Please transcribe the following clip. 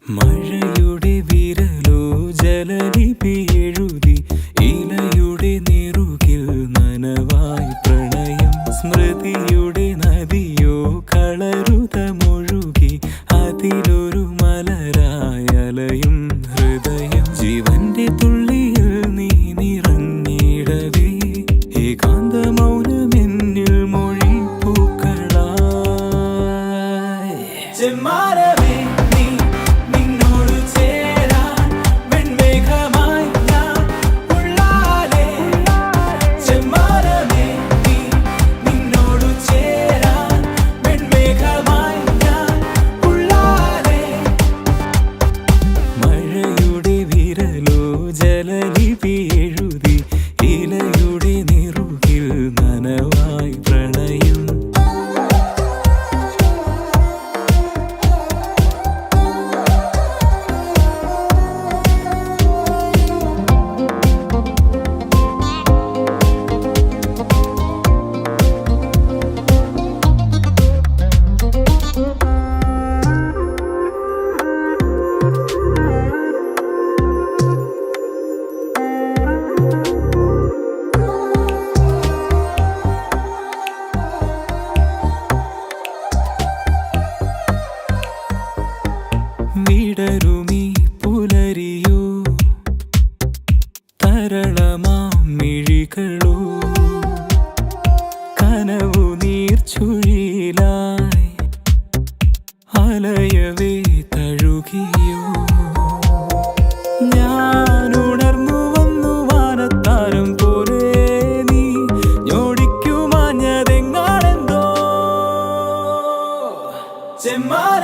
മഴയുടെ വിരലോ ജലലിപി എഴുതി ഇലയുടെ നിറുകിൽ നനവായി പ്രണയം സ്മൃതിയുടെ നദിയോ കളരുതമൊഴുകി അതിലൊരു മലരായ അലയും ഹൃദയം ജീവന്റെ തുള്ളിയിൽ നീ നിറഞ്ഞിടവേ ഏകാന്ത മൗനമെന്നിൽ മൊഴി പൂക്കളായി ചെമ്മാരമേ ജലലിപി എഴുതി ഇലയുടെ നിറുകിൽ നനവായി പ്രണയം വിടരുമീ പുലരിയോ തരളമാം മിഴികളോ കനവു നീർച്ചുഴിയിലായി അലയവേ തഴുകിയോ ഞാൻ ഉണർന്നു വന്നു വാനത്താരം പോലെ നീ ഞോടിക്കുമാഞ്ഞതെങ്ങാണെന്തോ ചെമ്മാര